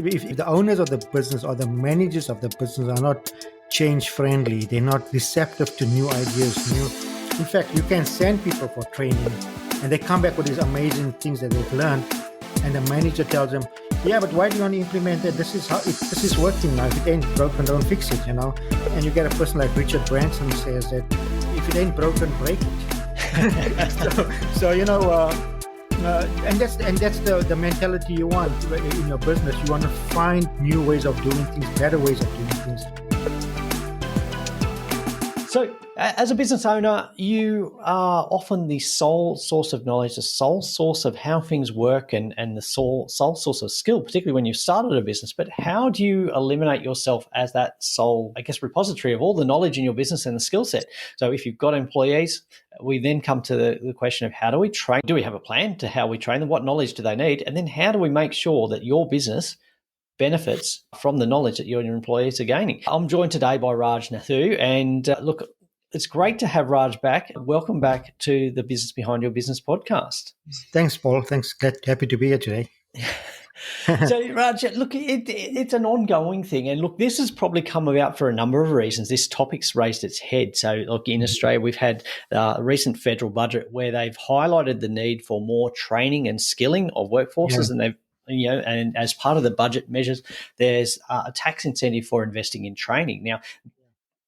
If the owners of the business or the managers of the business are not change friendly, they're not receptive to new ideas, in fact, you can send people for training and they come back with these amazing things that they've learned, and the manager tells them, yeah, but why do you want to implement it? This is working now. If it ain't broken, don't fix it, And you get a person like Richard Branson says that if it ain't broken, break it. so and that's the mentality you want in your business. You want to find new ways of doing things, better ways of doing things. So as a business owner, you are often the sole source of knowledge, the sole source of how things work and the sole source of skill, particularly when you've started a business. But how do you eliminate yourself as that sole, repository of all the knowledge in your business and the skill set? So if you've got employees, we then come to the question of how do we train? Do we have a plan to how we train them? What knowledge do they need? And then how do we make sure that your business benefits from the knowledge that you and your employees are gaining? I'm joined today by Raj Nathoo, and look, it's great to have Raj back. Welcome back to the Business Behind Your Business podcast. Thanks, Paul. Thanks. Happy to be here today. So, Raj, look, it's an ongoing thing. And look, this has probably come about for a number of reasons. This topic's raised its head. So, look, in Australia, we've had a recent federal budget where they've highlighted the need for more training and skilling of workforces, and they've and as part of the budget measures, there's a tax incentive for investing in training. Now,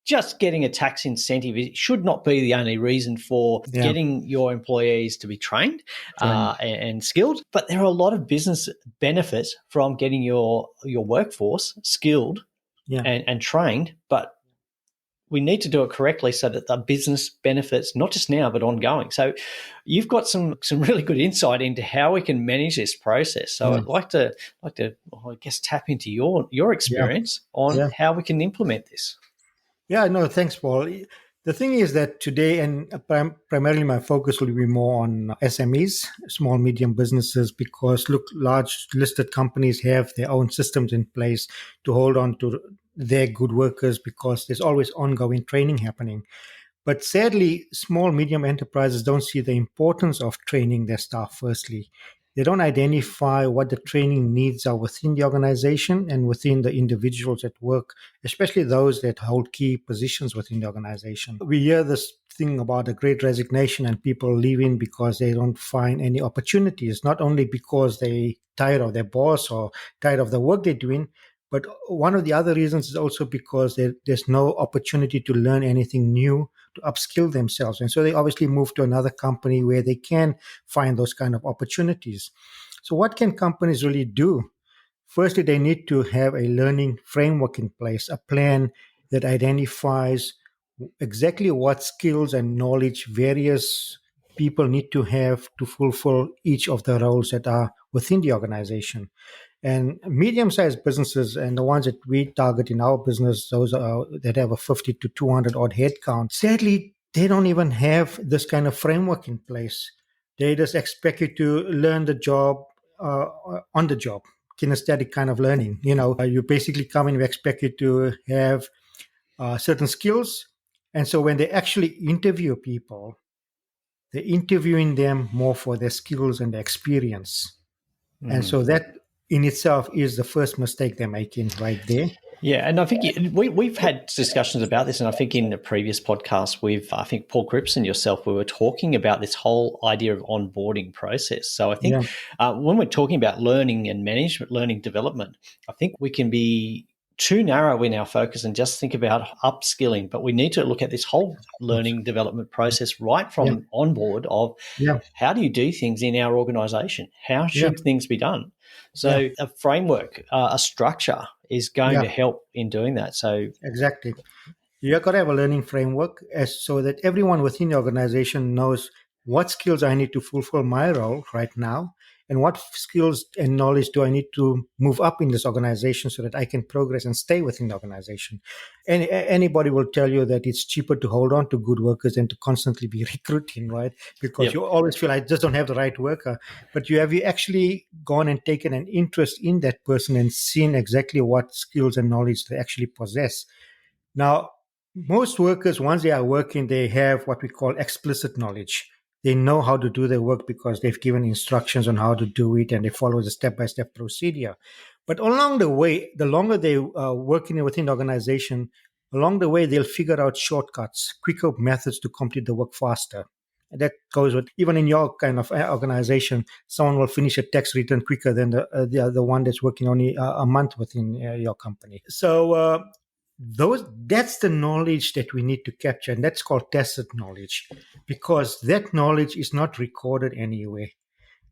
just getting a tax incentive should not be the only reason for getting your employees to be trained and skilled. But there are a lot of business benefits from getting your workforce skilled and trained. But we need to do it correctly so that the business benefits not just now but ongoing. So you've got some really good insight into how we can manage this process. So I'd like to tap into your experience on how we can implement this. Yeah, no, thanks, Paul. The thing is that today, and primarily my focus will be more on SMEs, small, medium businesses, because look, large listed companies have their own systems in place to hold on to their good workers because there's always ongoing training happening. But sadly, small, medium enterprises don't see the importance of training their staff firstly. They don't identify what the training needs are within the organization and within the individuals at work, especially those that hold key positions within the organization. We hear this thing about the great resignation and people leaving because they don't find any opportunities, not only because they're tired of their boss or tired of the work they're doing, but one of the other reasons is also because there's no opportunity to learn anything new, to upskill themselves. And so they obviously move to another company where they can find those kind of opportunities. So what can companies really do? Firstly, they need to have a learning framework in place, a plan that identifies exactly what skills and knowledge various people need to have to fulfill each of the roles that are within the organization. And medium-sized businesses, and the ones that we target in our business, those are that have a 50 to 200 odd headcount. Sadly, they don't even have this kind of framework in place. They just expect you to learn the job on the job, kinesthetic kind of learning. You basically come in, we expect you to have certain skills. And so when they actually interview people, they're interviewing them more for their skills and their experience. And so that in itself is the first mistake they're making right there. Yeah, and I think we've had discussions about this, and I think in the previous podcast I think Paul Cripps and yourself, we were talking about this whole idea of onboarding process. So I think when we're talking about learning and management, learning development, I think we can be too narrow in our focus and just think about upskilling, but we need to look at this whole learning development process right from onboard of how do you do things in our organization? How should things be done? So a framework, a structure is going to help in doing that. So exactly. You've got to have a learning framework so that everyone within the organization knows what skills I need to fulfill my role right now, and what skills and knowledge do I need to move up in this organization so that I can progress and stay within the organization. And anybody will tell you that it's cheaper to hold on to good workers than to constantly be recruiting, right? Because you always feel I just don't have the right worker. But have you actually gone and taken an interest in that person and seen exactly what skills and knowledge they actually possess? Now, most workers, once they are working, they have what we call explicit knowledge. They know how to do their work because they've given instructions on how to do it and they follow the step-by-step procedure. But along the way, the longer they working within the organization, along the way they'll figure out shortcuts, quicker methods to complete the work faster. And that goes with even in your kind of organization, someone will finish a tax return quicker than the one that's working only a month within your company. So that's the knowledge that we need to capture, and that's called tacit knowledge, because that knowledge is not recorded anywhere.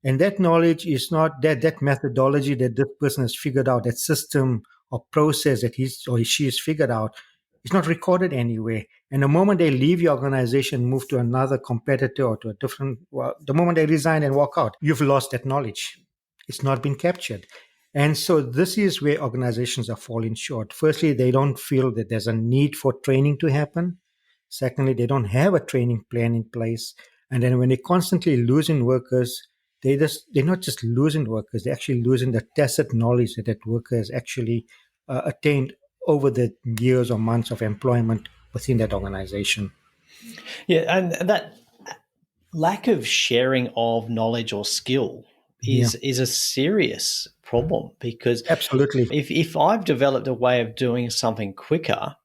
And that knowledge is not that methodology that this person has figured out, that system or process that he or she has figured out, is not recorded anywhere. And the moment they leave your organization, move to another competitor or to a different, well, the moment they resign and walk out, you've lost that knowledge. It's not been captured. And so this is where organizations are falling short. Firstly, they don't feel that there's a need for training to happen. Secondly, they don't have a training plan in place. And then when they're constantly losing workers, they're not just losing workers, they're actually losing the tacit knowledge that worker has actually attained over the years or months of employment within that organization. Yeah, and that lack of sharing of knowledge or skill is a serious problem, because absolutely, if I've developed a way of doing something quicker,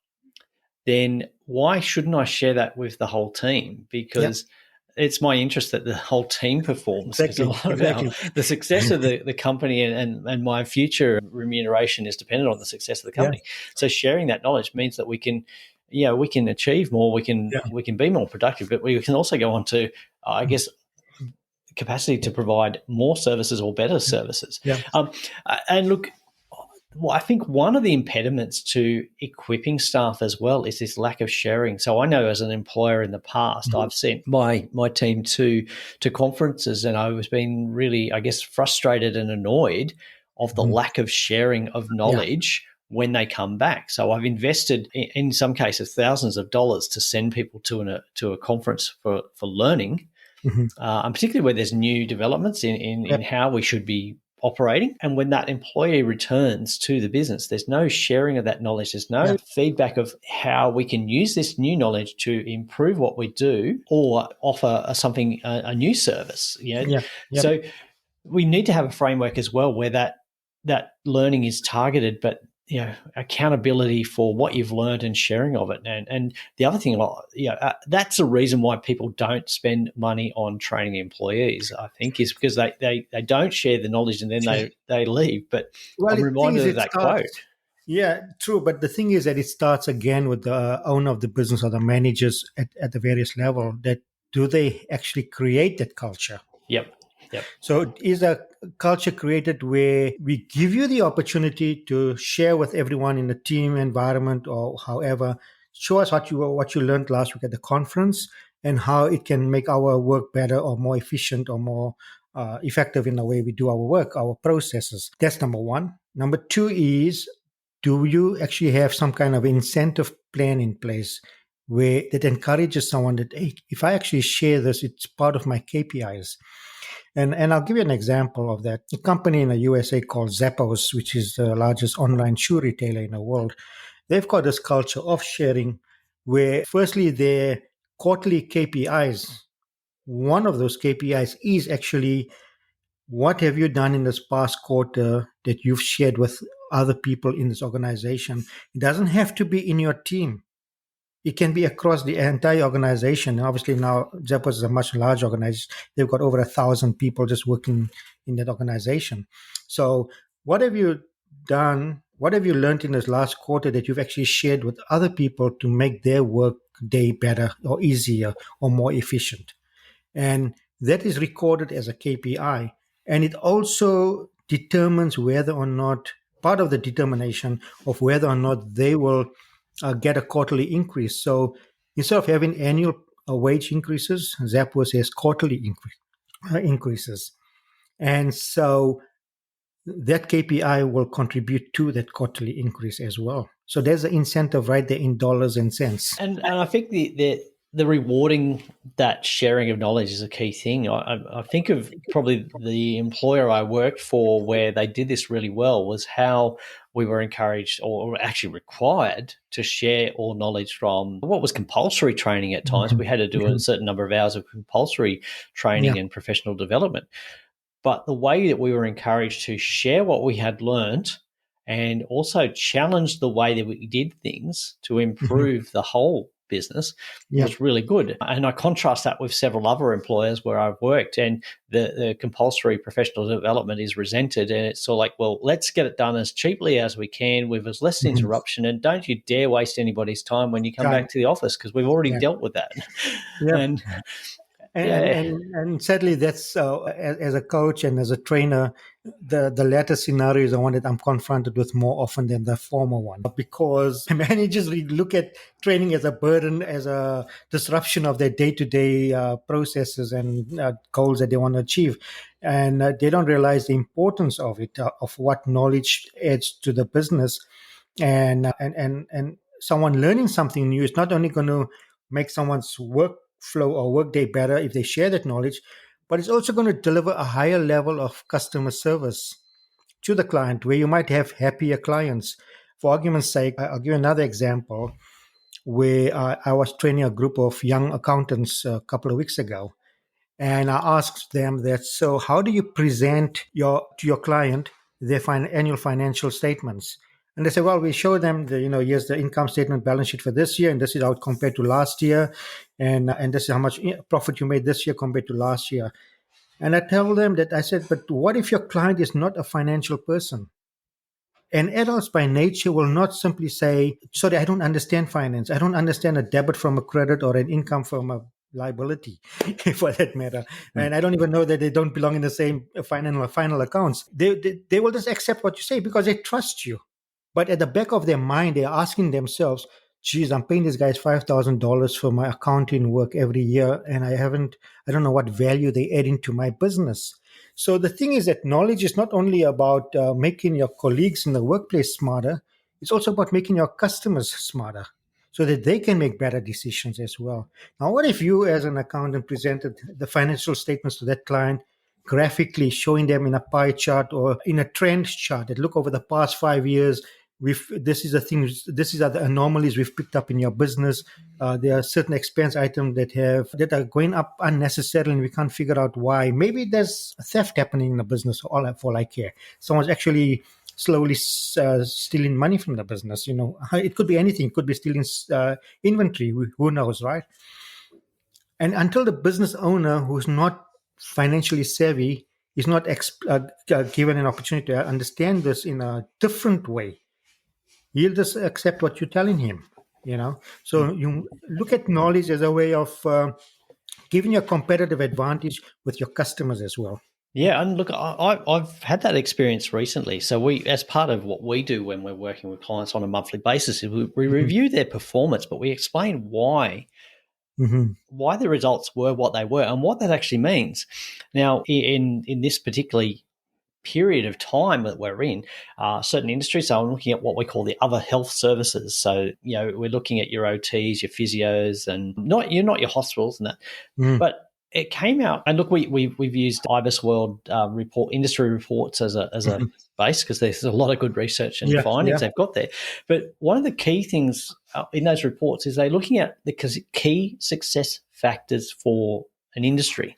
then why shouldn't I share that with the whole team? Because it's my interest that the whole team performs. Exactly. The success of the company and my future remuneration is dependent on the success of the company. Yeah. So sharing that knowledge means that we can achieve more, we can be more productive, but we can also go on to, I guess, capacity to provide more services or better services. Yeah. And look, well, I think one of the impediments to equipping staff as well is this lack of sharing. So I know as an employer in the past, I've sent my team to conferences, and I was being really, I guess, frustrated and annoyed of the lack of sharing of knowledge when they come back. So I've invested, in some cases, thousands of dollars to send people to a conference for learning, and particularly where there's new developments in how we should be operating. And when that employee returns to the business, there's no sharing of that knowledge. There's no feedback of how we can use this new knowledge to improve what we do or offer a new service. So we need to have a framework as well where that learning is targeted, but accountability for what you've learned and sharing of it. And the other thing, that's the reason why people don't spend money on training employees, I think, is because they don't share the knowledge and then they leave. But I'm reminded of that quote. Yeah, true. But the thing is that it starts again with the owner of the business or the managers at the various level. That do they actually create that culture? Yep. So is a culture created where we give you the opportunity to share with everyone in the team environment or however, show us what you learned last week at the conference and how it can make our work better or more efficient or more effective in the way we do our work, our processes. That's number one. Number two is, do you actually have some kind of incentive plan in place where that encourages someone that, hey, if I actually share this, it's part of my KPIs. And I'll give you an example of that. A company in the USA called Zappos, which is the largest online shoe retailer in the world, they've got this culture of sharing where, firstly, their quarterly KPIs, one of those KPIs is actually what have you done in this past quarter that you've shared with other people in this organization. It doesn't have to be in your team. It can be across the entire organization. Obviously, now Zappos is a much larger organization. They've got over 1,000 people just working in that organization. So what have you done? What have you learned in this last quarter that you've actually shared with other people to make their work day better or easier or more efficient? And that is recorded as a KPI. And it also determines whether or not, part of the determination of whether or not they will get a quarterly increase. So instead of having annual wage increases, Zappos has quarterly increases. And so that KPI will contribute to that quarterly increase as well. So there's an incentive right there in dollars and cents. And I think the rewarding that sharing of knowledge is a key thing. I think of probably the employer I worked for where they did this really well was how we were encouraged or actually required to share all knowledge from what was compulsory training at times. We had to do a certain number of hours of compulsory training and professional development. But the way that we were encouraged to share what we had learned and also challenge the way that we did things to Mhm. improve the whole business Yeah. was really good. And I contrast that with several other employers where I've worked, and the compulsory professional development is resented. And it's sort of like, well, let's get it done as cheaply as we can with as less Mhm. interruption. And don't you dare waste anybody's time when you come Time. back to the office, because we've already Yeah. dealt with that. Yeah. And And yeah, and and sadly, that's as a coach and as a trainer, the latter scenario is the one that I'm confronted with more often than the former one, because managers look at training as a burden, as a disruption of their day-to-day processes and goals that they want to achieve, and they don't realize the importance of it, of what knowledge adds to the business, and someone learning something new is not only going to make someone's workflow or workday better if they share that knowledge, but it's also going to deliver a higher level of customer service to the client, where you might have happier clients. For argument's sake, I'll give another example where I was training a group of young accountants a couple of weeks ago, and I asked them that, so how do you present to your client their annual financial statements? And they say, well, we show them here's the income statement, balance sheet for this year, and this is how it compared to last year, and this is how much profit you made this year compared to last year. And I tell them that, I said, but what if your client is not a financial person? And adults by nature will not simply say, sorry, I don't understand finance. I don't understand a debit from a credit or an income from a liability, for that matter. And I don't even know that they don't belong in the same final accounts. They will just accept what you say because they trust you. But at the back of their mind, they're asking themselves, geez, I'm paying these guys $5,000 for my accounting work every year, and I don't know what value they add into my business. So the thing is that knowledge is not only about making your colleagues in the workplace smarter, it's also about making your customers smarter so that they can make better decisions as well. Now, what if you, as an accountant, presented the financial statements to that client graphically, showing them in a pie chart or in a trend chart that look over the past 5 years? This is the things, these are the anomalies we've picked up in your business. There are certain expense items that are going up unnecessarily, and we can't figure out why. Maybe there's theft happening in the business. For all I care, someone's actually slowly stealing money from the business. It could be anything. It could be stealing inventory. Who knows, right? And until the business owner, who's not financially savvy, is not given an opportunity to understand this in a different way, he'll just accept what you're telling him. So you look at knowledge as a way of giving you a competitive advantage with your customers as well. yeah, and look, I've had that experience recently. So we, as part of what we do when we're working with clients on a monthly basis, is we Hmm. review their performance, but we explain Hmm. why the results were what they were and what that actually means. Now, in this particular period of time that we're in, certain industries. So I'm looking at what we call the other health services. So we're looking at your OTs, your physios, and not your hospitals and that. Hmm. But it came out, and look, we've used IBIS World report industry reports as a Hmm. base, because there's a lot of good research and Yeah, findings yeah. they've got there. But one of the key things in those reports is they're looking at the key success factors for an industry.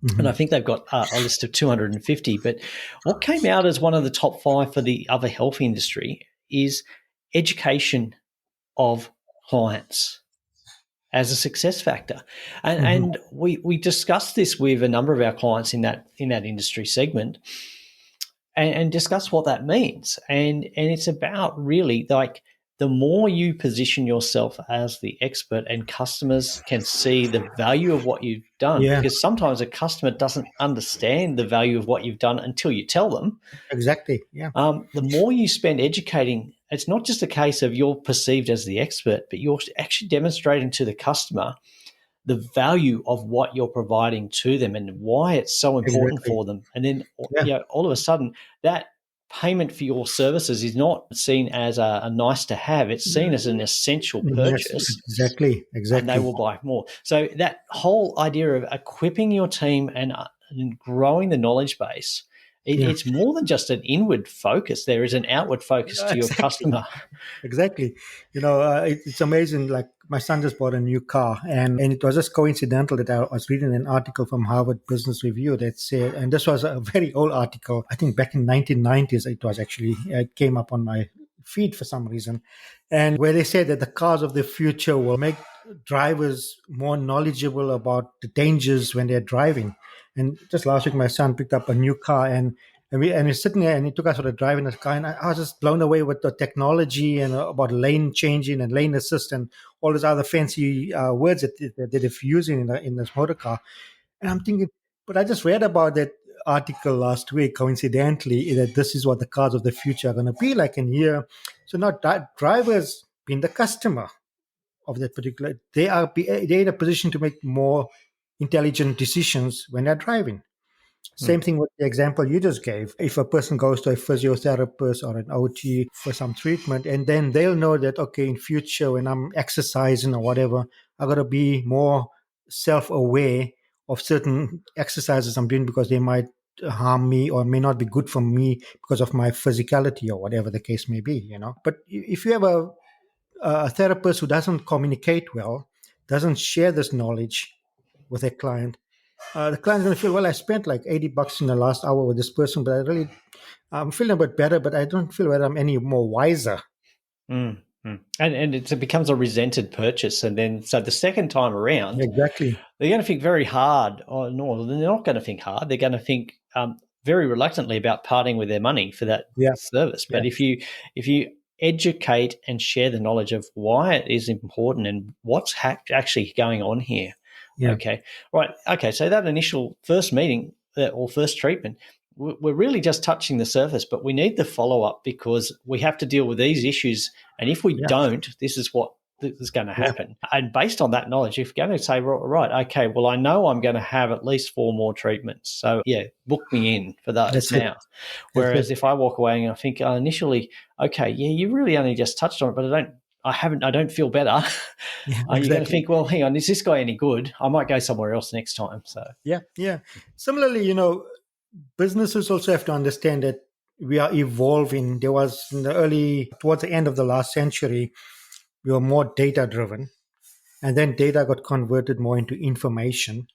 And Hmm. I think they've got a list of 250. But what came out as one of the top 5 for the other health industry is education of clients as a success factor. And, Hmm. and we discussed this with a number of our clients in that industry segment, and discuss what that means. And it's about really like, the more you position yourself as the expert and customers can see the value of what you've done, Yeah, because sometimes a customer doesn't understand the value of what you've done until you tell them. exactly. Yeah. The more you spend educating, it's not just a case of you're perceived as the expert, but you're actually demonstrating to the customer the value of what you're providing to them and why it's so important Exactly. for them. And then, Yeah. all of a sudden, that payment for your services is not seen as a nice to have. It's seen as an essential Yes, purchase, exactly. and they Exactly. will buy more. So that whole idea of equipping your team and growing the knowledge base Yeah. It's more than just an inward focus. There is an outward focus to your Exactly. customer. Exactly. It's amazing. Like my son just bought a new car, and it was just coincidental that I was reading an article from Harvard Business Review that said, and this was a very old article. I think back in 1990s, it was actually it came up on my feed for some reason, and where they said that the cars of the future will make drivers more knowledgeable about the dangers when they're driving. And just last week, my son picked up a new car, and we're sitting there, and he took us for a drive in his car, and I was just blown away with the technology and about lane changing and lane assist and all those other fancy words that they're using in this motor car. And I'm thinking, but I just read about that article last week, coincidentally, that this is what the cars of the future are going to be like in here. So now drivers being the customer of that particular, they're in a position to make more intelligent decisions when they're driving. Same thing with the example you just gave. If a person goes to a physiotherapist or an OT for some treatment, and then they'll know that, okay, in future when I'm exercising or whatever, I got to be more self-aware of certain exercises I'm doing because they might harm me or may not be good for me because of my physicality or whatever the case may be. But if you have a therapist who doesn't communicate well, doesn't share this knowledge with a client, the client's going to feel, well, I spent like $80 in the last hour with this person, but I'm feeling a bit better, but I don't feel that I'm any more wiser. Mm, mm. And it becomes a resented purchase. And then, so the second time around, Exactly. they're going to think very hard. Or no, they're not going to think hard. They're going to think very reluctantly about parting with their money for that Yeah. service. But Yeah. if you educate and share the knowledge of why it is important and what's actually going on here. Yeah. Okay. Right. Okay. So that initial first meeting or first treatment, we're really just touching the surface, but we need the follow up because we have to deal with these issues. And if we Yeah. don't, this is what is going to Yeah. happen. And based on that knowledge, if you're going to say, right, okay, well, I know I'm going to have at least 4 more treatments. So yeah, book me in for those That's it. now. That's Whereas it. if I walk away and I think initially, okay, yeah, you really only just touched on it, but I don't feel better. Yeah, You're going to exactly. think, well, hang on, is this guy any good? I might go somewhere else next time. So Yeah. Yeah. Similarly, businesses also have to understand that we are evolving. There was towards the end of the last century, we were more data driven, and then data got converted more into information.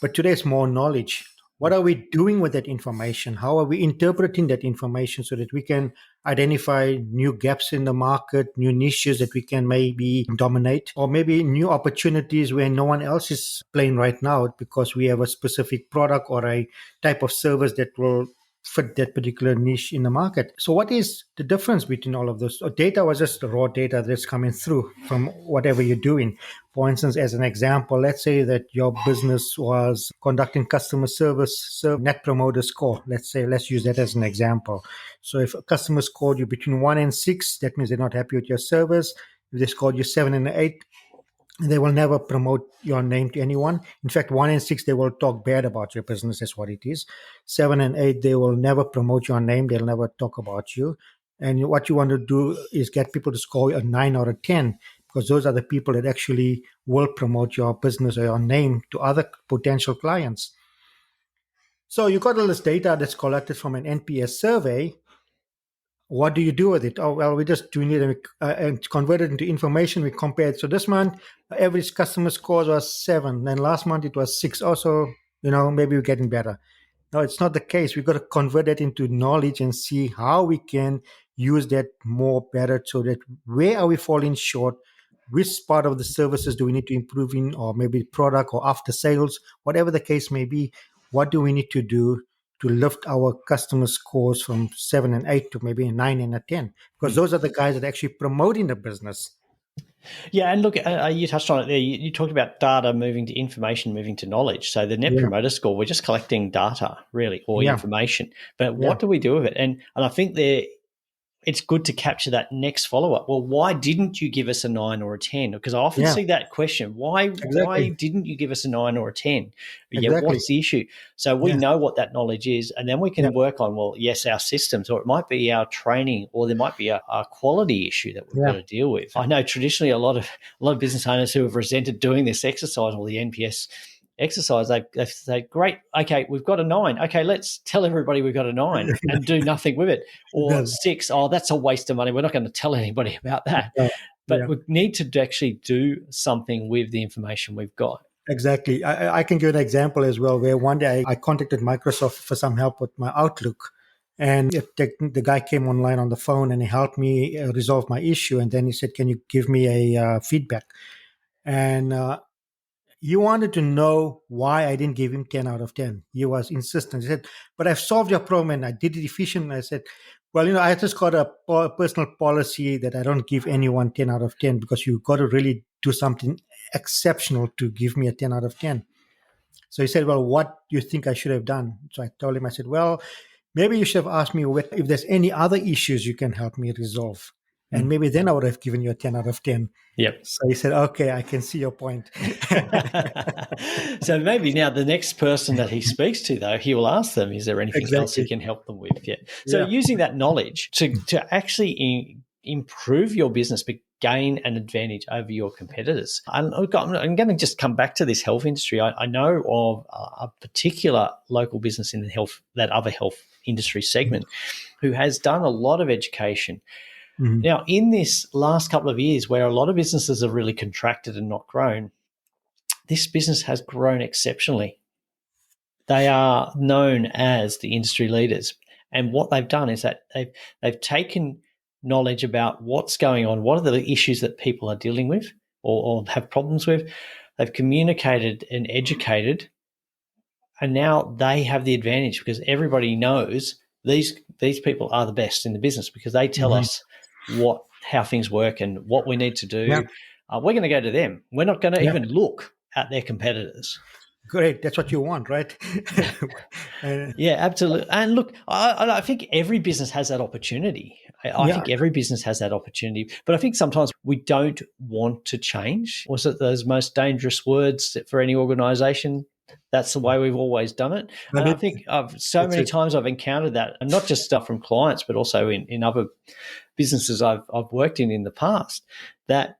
But today it's more knowledge. What are we doing with that information? How are we interpreting that information so that we can identify new gaps in the market, new niches that we can maybe dominate, or maybe new opportunities where no one else is playing right now because we have a specific product or a type of service that will fit that particular niche in the market. So what is the difference between all of those? Data was just the raw data that's coming through from whatever you're doing. For instance, as an example, let's say that your business was conducting customer service, net promoter score. Let's use that as an example. So if a customer scored you between 1 and 6, that means they're not happy with your service. If they scored you 7 and 8, they will never promote your name to anyone. In fact, 1 and 6, they will talk bad about your business. That's what it is. 7 and 8, they will never promote your name. They'll never talk about you. And what you want to do is get people to score a 9 or a 10, because those are the people that actually will promote your business or your name to other potential clients. So you got all this data that's collected from an NPS survey. What do you do with it? Oh, well, we just doing it and convert it into information. We compared. So this month, average customer score was 7. Then last month it was 6. Also, maybe we're getting better. No, it's not the case. We've got to convert that into knowledge and see how we can use that more better so that where are we falling short? Which part of the services do we need to improve in, or maybe product or after sales, whatever the case may be. What do we need to do to lift our customer scores from 7 and 8 to maybe a 9 and a 10? Because those are the guys that are actually promoting the business. yeah, and look, you touched on it there. You talked about data moving to information, moving to knowledge. So the Net Yeah. Promoter Score, we're just collecting data, really, or Yeah. information. But Yeah. what do we do with it? And I think it's good to capture that next follow-up. Well, why didn't you give us a 9 or a 10? Because I often Yeah. see that question. Why Exactly. didn't you give us a 9 or a 10? Yeah, Exactly. what's the issue? So we Yeah. know what that knowledge is, and then we Yeah. can work on, well, yes, our systems, or it might be our training, or there might be a quality issue that we've got to deal with. I know traditionally a lot of business owners who have resented doing this exercise or the NPS exercise, they've said, great, okay, we've got a 9. Okay, let's tell everybody we've got a 9 and do nothing with it. Or 6, oh, that's a waste of money. We're not going to tell anybody about that. But we need to actually do something with the information we've got. Exactly. I can give an example as well, where one day I contacted Microsoft for some help with my Outlook. And the guy came online on the phone and he helped me resolve my issue. And then he said, can you give me a feedback? And he wanted to know why I didn't give him 10 out of 10. He was insistent. He said, but I've solved your problem and I did it efficient. And I said, well, I just got a personal policy that I don't give anyone 10 out of 10 because you've got to really do something exceptional to give me a 10 out of 10. So he said, well, what do you think I should have done? So I told him, I said, well, maybe you should have asked me if there's any other issues you can help me resolve. And maybe then I would have given you a 10 out of 10. Yep. So he said, okay, I can see your point. So maybe now the next person that he speaks to, though, he will ask them, is there anything else he can help them with? Yeah. So using that knowledge to actually improve your business, but gain an advantage over your competitors. I'm going to just come back to this health industry. I know of a particular local business in that other health industry segment who has done a lot of education. Mm-hmm. Now, in this last couple of years where a lot of businesses have really contracted and not grown, this business has grown exceptionally. They are known as the industry leaders. And what they've done is that they've taken knowledge about what's going on, what are the issues that people are dealing with or have problems with. They've communicated and educated, and now they have the advantage because everybody knows these people are the best in the business because they tell us how things work and what we need to do. Yeah. We're going to go to them. We're not going to even look at their competitors. Great. That's what you want, right? Yeah, absolutely. And look, I think every business has that opportunity. I think every business has that opportunity. But I think sometimes we don't want to change. Was it those most dangerous words for any organization? That's the way we've always done it. And I think so many times I've encountered that, and not just stuff from clients, but also in other businesses I've worked in the past, that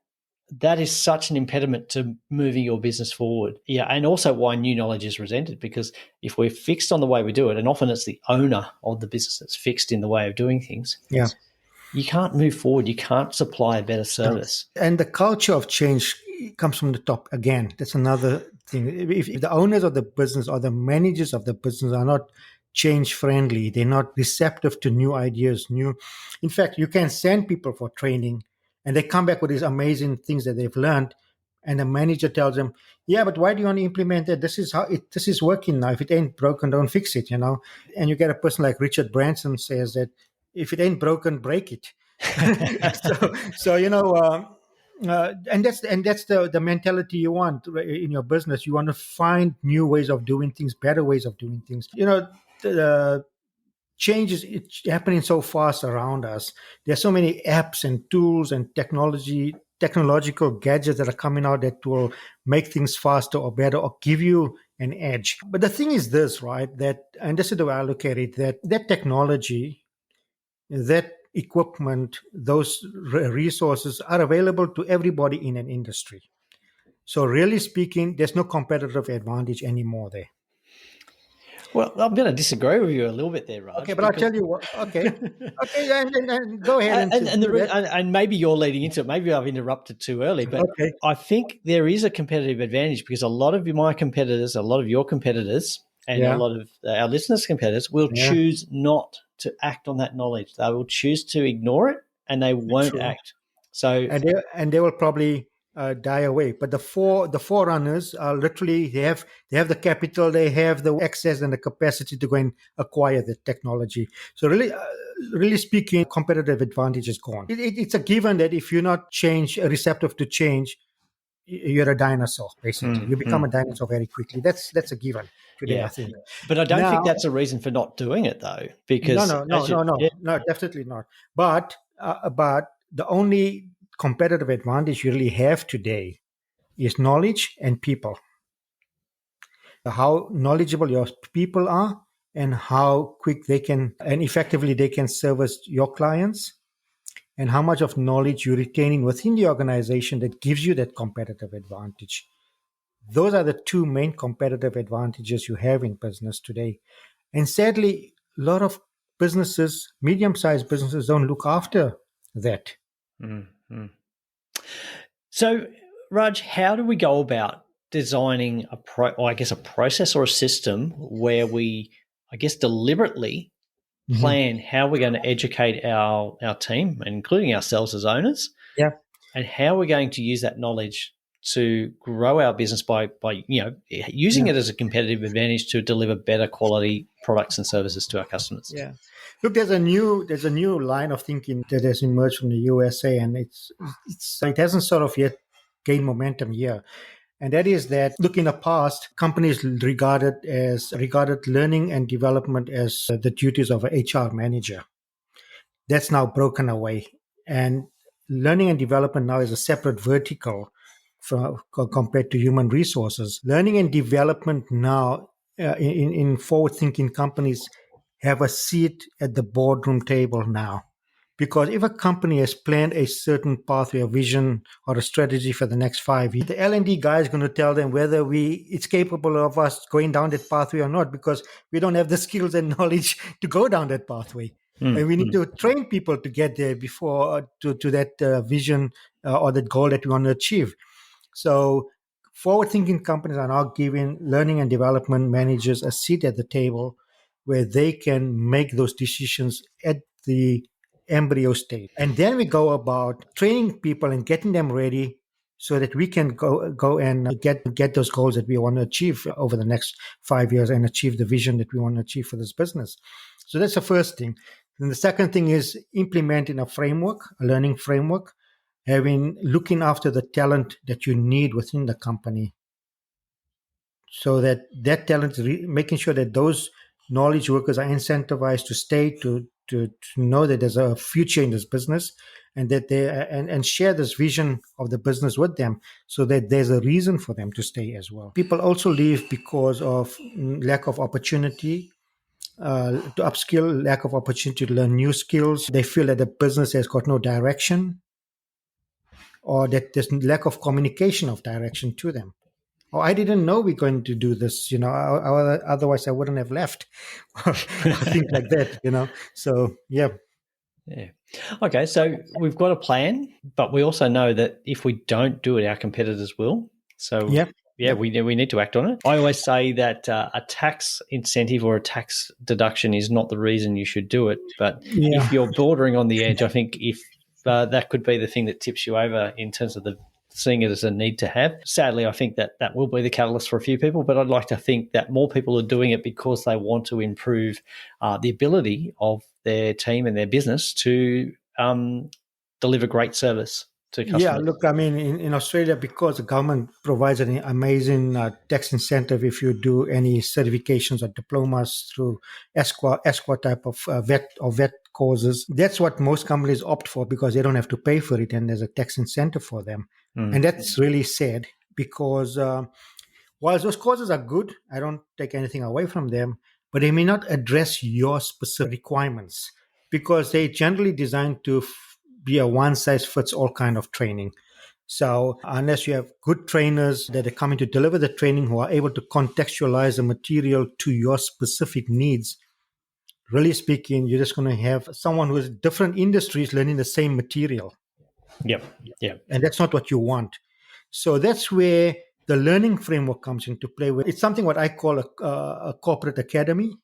is such an impediment to moving your business forward. Yeah, and also why new knowledge is resented, because if we're fixed on the way we do it, and often it's the owner of the business that's fixed in the way of doing things, you can't move forward. You can't supply a better service. And the culture of change comes from the top again. That's another thing. If the owners of the business or the managers of the business are not change friendly, they're not receptive to new ideas, in fact, you can send people for training and they come back with these amazing things that they've learned. And the manager tells them, yeah, but why do you want to implement it? This is working now. If it ain't broken, don't fix it, And you get a person like Richard Branson says that if it ain't broken, break it. And that's the mentality you want in your business. You want to find new ways of doing things, better ways of doing things. The change is happening so fast around us. There's so many apps and tools and technological gadgets that are coming out that will make things faster or better or give you an edge. But the thing is this, right? And this is the way I look at it, that technology, that equipment, those resources are available to everybody in an industry. So really speaking, there's no competitive advantage anymore there. Well, I'm going to disagree with you a little bit there, Raj. Okay, but I'll tell you what. Okay, and go ahead. And maybe you're leading into it. Maybe I've interrupted too early, but I think there is a competitive advantage because a lot of my competitors, a lot of your competitors, and a lot of our listeners' competitors will choose not to act on that knowledge. They will choose to ignore it, and they won't act. So, and they will probably die away. But the forerunners are literally they have the capital, they have the access and the capacity to go and acquire the technology. So really speaking, competitive advantage is gone. It's a given that if you're not receptive to change, you're a dinosaur. Basically, you become a dinosaur very quickly. That's a given today, I think. But I don't think that's a reason for not doing it, though. Because no, definitely not. But the only competitive advantage you really have today is knowledge and people. How knowledgeable your people are and how quick they can and effectively they can service your clients, and how much of knowledge you're retaining within the organization that gives you that competitive advantage. Those are the two main competitive advantages you have in business today. And sadly, a lot of businesses, medium-sized businesses, don't look after that. Mm-hmm. So, Raj, how do we go about designing a process or a system where we, deliberately plan how we're going to educate our team, including ourselves as owners, Yeah. and how we're going to use that knowledge to grow our business by using it as a competitive advantage to deliver better quality products and services to our customers. Yeah. Look, there's a new line of thinking that has emerged from the USA, and it hasn't sort of yet gained momentum here. And that is that, look, in the past, companies regarded learning and development as the duties of an HR manager. That's now broken away. And learning and development now is a separate vertical compared to human resources. Learning and development now in forward-thinking companies have a seat at the boardroom table now. Because if a company has planned a certain pathway, a vision, or a strategy for the next 5 years, the L&D guy is going to tell them whether it's capable of us going down that pathway or not, because we don't have the skills and knowledge to go down that pathway. And we need to train people to get there before to that vision or that goal that we want to achieve. So forward-thinking companies are now giving learning and development managers a seat at the table where they can make those decisions at the embryo stage. And then we go about training people and getting them ready so that we can go and get those goals that we want to achieve over the next 5 years and achieve the vision that we want to achieve for this business. So that's the first thing. And the second thing is implementing a learning framework, looking after the talent that you need within the company, so that talent, making sure that those knowledge workers are incentivized to stay, to know that there's a future in this business, and that and share this vision of the business with them, so that there's a reason for them to stay as well. People also leave because of lack of opportunity to upskill, lack of opportunity to learn new skills. They feel that the business has got no direction, or that there's lack of communication of direction to them. Oh, I didn't know we're going to do this, otherwise I wouldn't have left. Things like that, So, yeah. Yeah. Okay, so we've got a plan, but we also know that if we don't do it, our competitors will. So, we need to act on it. I always say that a tax incentive or a tax deduction is not the reason you should do it. But if you're bordering on the edge, I think if that could be the thing that tips you over in terms of seeing it as a need to have. Sadly, I think that will be the catalyst for a few people, but I'd like to think that more people are doing it because they want to improve the ability of their team and their business to deliver great service to customers. Yeah, look, I mean, in Australia, because the government provides an amazing tax incentive if you do any certifications or diplomas through ESQA type of vet courses. That's what most companies opt for, because they don't have to pay for it, and there's a tax incentive for them. And that's really sad, because while those courses are good, I don't take anything away from them, but they may not address your specific requirements, because they're generally designed to be a one-size-fits-all kind of training. So unless you have good trainers that are coming to deliver the training, who are able to contextualize the material to your specific needs, really speaking, you're just going to have someone who is different industries learning the same material. Yep. And that's not what you want. So that's where the learning framework comes into play. It's something what I call a corporate academy,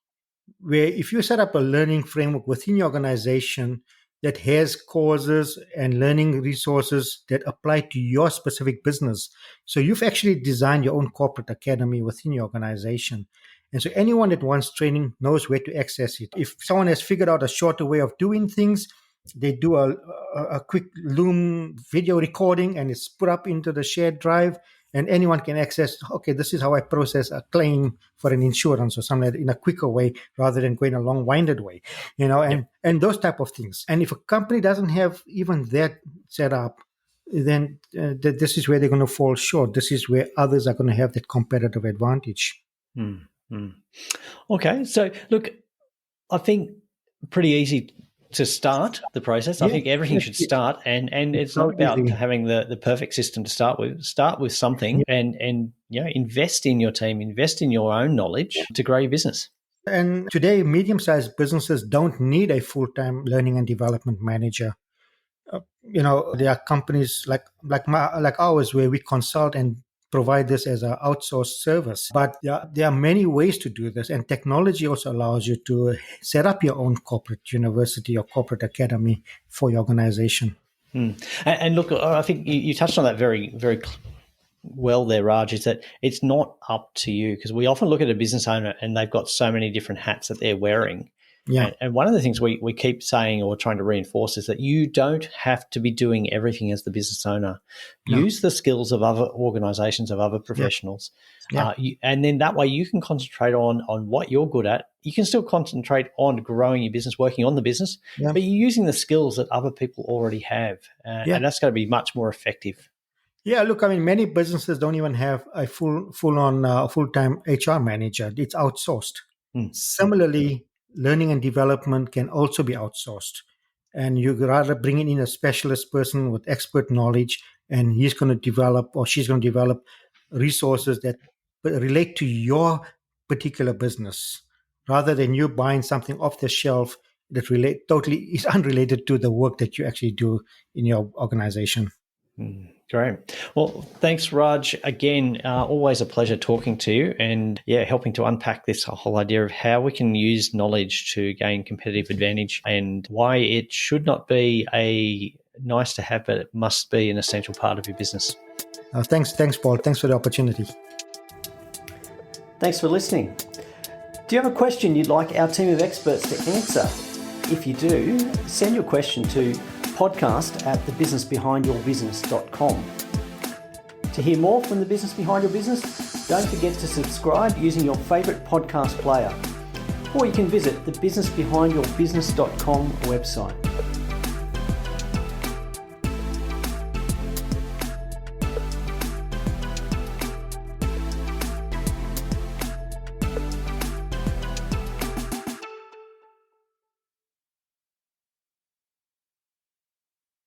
where if you set up a learning framework within your organization that has courses and learning resources that apply to your specific business. So you've actually designed your own corporate academy within your organization. And so anyone that wants training knows where to access it. If someone has figured out a shorter way of doing things, they do a quick Loom video recording, and it's put up into the shared drive, and anyone can access, okay, this is how I process a claim for an insurance or something like that, in a quicker way rather than going a long-winded way, and those type of things. And if a company doesn't have even that set up, then this is where they're going to fall short. This is where others are going to have that competitive advantage. Okay, so look, I think pretty easy to start the process. I think everything should start, and it's not about having the perfect system to start with. Start with something, and invest in your team, invest in your own knowledge to grow your business. And today, medium-sized businesses don't need a full-time learning and development manager. There are companies like ours where we consult and provide this as an outsourced service. But there are many ways to do this, and technology also allows you to set up your own corporate university or corporate academy for your organization. And look, I think you touched on that very, very well there, Raj, is that it's not up to you, because we often look at a business owner and they've got so many different hats that they're wearing. Yeah. And one of the things we keep saying or trying to reinforce is that you don't have to be doing everything as the business owner. No. Use the skills of other organizations, of other professionals. Yeah. And then that way you can concentrate on what you're good at. You can still concentrate on growing your business, working on the business, but you're using the skills that other people already have. And that's going to be much more effective. Yeah, look, I mean, many businesses don't even have a full-time HR manager. It's outsourced. Similarly, learning and development can also be outsourced. And you rather bring in a specialist person with expert knowledge, and he's going to develop or she's going to develop resources that relate to your particular business, rather than you buying something off the shelf that totally is unrelated to the work that you actually do in your organization. Great. Well, thanks, Raj. Again, always a pleasure talking to you and helping to unpack this whole idea of how we can use knowledge to gain competitive advantage and why it should not be a nice to have, but it must be an essential part of your business. Thanks, Paul. Thanks for the opportunity. Thanks for listening. Do you have a question you'd like our team of experts to answer? If you do, send your question to podcast@thebusinessbehindyourbusiness.com. To hear more from The Business Behind Your Business, don't forget to subscribe using your favourite podcast player. Or you can visit the businessbehindyourbusiness.com website.